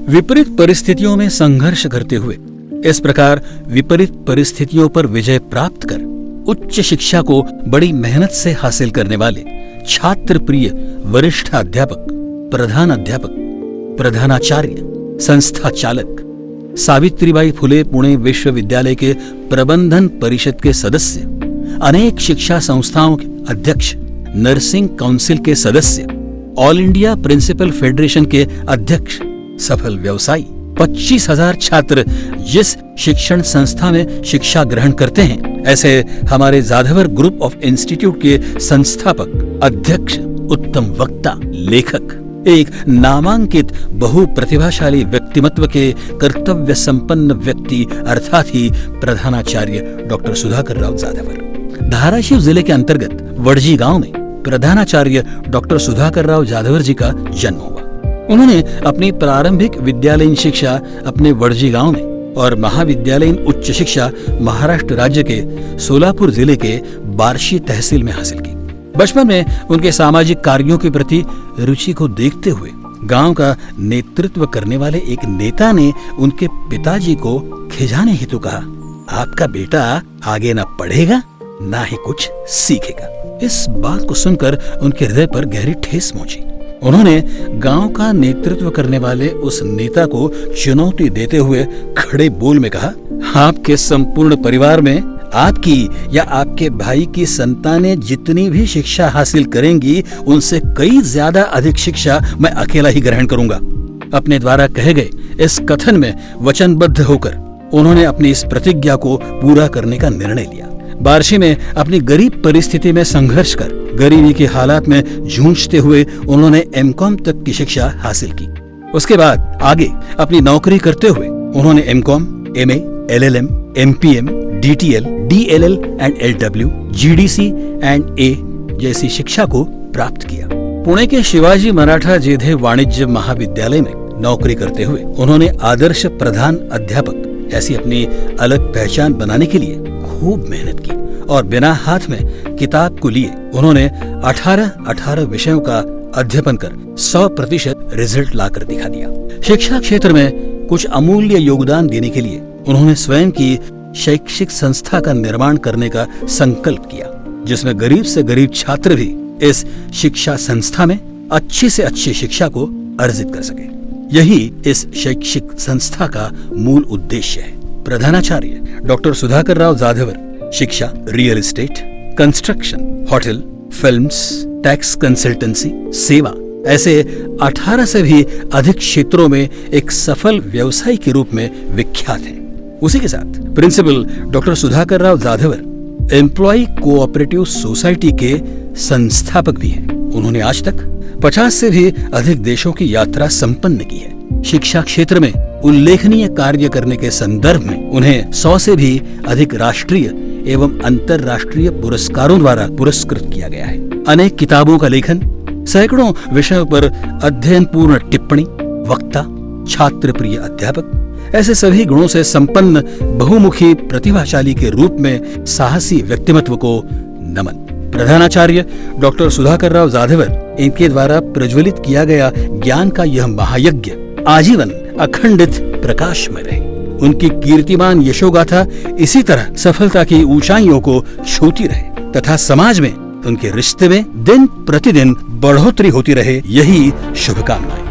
विपरीत परिस्थितियों में संघर्ष करते हुए इस प्रकार विपरीत परिस्थितियों पर विजय प्राप्त कर उच्च शिक्षा को बड़ी मेहनत से हासिल करने वाले छात्र प्रिय वरिष्ठ अध्यापक, प्रधान अध्यापक, प्रधानाचार्य, संस्था चालक, सावित्रीबाई फुले पुणे विश्वविद्यालय के प्रबंधन परिषद के सदस्य, अनेक शिक्षा संस्थाओं के अध्यक्ष, नर्सिंग काउंसिल के सदस्य, ऑल इंडिया प्रिंसिपल फेडरेशन के अध्यक्ष, सफल व्यवसायी, 25,000 छात्र जिस शिक्षण संस्था में शिक्षा ग्रहण करते हैं, ऐसे हमारे जाधवर ग्रुप ऑफ इंस्टीट्यूट के संस्थापक, अध्यक्ष, उत्तम वक्ता, लेखक, एक नामांकित बहुप्रतिभाशाली व्यक्तिमत्व के कर्तव्य संपन्न व्यक्ति अर्थात ही प्रधानाचार्य डॉक्टर सुधाकर राव जाधवर। धाराशिव जिले के अंतर्गत वड़जी गांव में प्रधानाचार्य डॉक्टर सुधाकर राव जाधवर जी का जन्म हुआ। उन्होंने अपनी प्रारंभिक विद्यालयीन शिक्षा अपने वड़जी गांव में और महाविद्यालयीन उच्च शिक्षा महाराष्ट्र राज्य के सोलापुर जिले के बार्शी तहसील में हासिल की। बचपन में उनके सामाजिक कार्यों के प्रति रुचि को देखते हुए गांव का नेतृत्व करने वाले एक नेता ने उनके पिताजी को खिजाने हेतु कहा, आपका बेटा आगे न पढ़ेगा ना ही कुछ सीखेगा। इस बात को सुनकर उनके हृदय पर गहरी ठेस पहुंची। उन्होंने गांव का नेतृत्व करने वाले उस नेता को चुनौती देते हुए खड़े बोल में कहा, आपके संपूर्ण परिवार में आपकी या आपके भाई की संतानें जितनी भी शिक्षा हासिल करेंगी उनसे कई ज्यादा अधिक शिक्षा मैं अकेला ही ग्रहण करूंगा। अपने द्वारा कहे गए इस कथन में वचनबद्ध होकर उन्होंने अपनी इस प्रतिज्ञा को पूरा करने का निर्णय लिया। बार्शी में अपनी गरीब परिस्थिति में संघर्ष कर गरीबी के हालात में जूझते हुए उन्होंने एमकॉम तक की शिक्षा हासिल की। उसके बाद आगे अपनी नौकरी करते हुए उन्होंने MCom, MA, LLM, MPM, DTL, DLL and LW, GDC and A जैसी शिक्षा को प्राप्त किया। पुणे के शिवाजी मराठा जेधे वाणिज्य महाविद्यालय में नौकरी करते हुए उन्होंने आदर्श प्रधान अध्यापक ऐसी अपनी अलग पहचान बनाने के लिए खूब मेहनत की और बिना हाथ में किताब को लिए उन्होंने 18 विषयों का अध्ययन कर 100% रिजल्ट लाकर दिखा दिया। शिक्षा क्षेत्र में कुछ अमूल्य योगदान देने के लिए उन्होंने स्वयं की शैक्षिक संस्था का निर्माण करने का संकल्प किया, जिसमें गरीब से गरीब छात्र भी इस शिक्षा संस्था में अच्छी से अच्छी शिक्षा को अर्जित कर सके। यही इस शैक्षिक संस्था का मूल उद्देश्य है। प्रधानाचार्य डॉक्टर सुधाकर राव जाधवर शिक्षा, real estate, construction, hotel, films, tax consultancy, सेवा ऐसे 18 से भी अधिक क्षेत्रों में एक सफल व्यवसायी के रूप में विख्यात हैं। उसी के साथ principal doctor Sudhakar Rao Jadhavar employee cooperative society के संस्थापक भी हैं। उन्होंने आज तक 50 से भी अधिक देशों की यात्रा संपन्न की है। शिक्षा क्षेत्र में उल्लेखनीय कार्य करने के संदर्भ में उन्हें 100 से भी अधिक राष्ट्रीय एवं अंतर्राष्ट्रीय पुरस्कारों द्वारा पुरस्कृत किया गया है। अनेक किताबों का लेखन, सैकड़ों विषयों पर अध्ययन पूर्ण टिप्पणी, वक्ता, छात्र प्रिय अध्यापक ऐसे सभी गुणों से संपन्न बहुमुखी प्रतिभाशाली के रूप में साहसी व्यक्तिमत्व को नमन। प्रधानाचार्य डॉक्टर सुधाकर राव जाधवर इनके द्वारा प्रज्वलित किया गया ज्ञान का यह महायज्ञ आजीवन अखंडित प्रकाशमय रहे। उनकी कीर्तिमान यशोगाथा इसी तरह सफलता की ऊंचाइयों को छूती रहे तथा समाज में उनके रिश्ते में दिन प्रतिदिन बढ़ोतरी होती रहे, यही शुभकामनाएं।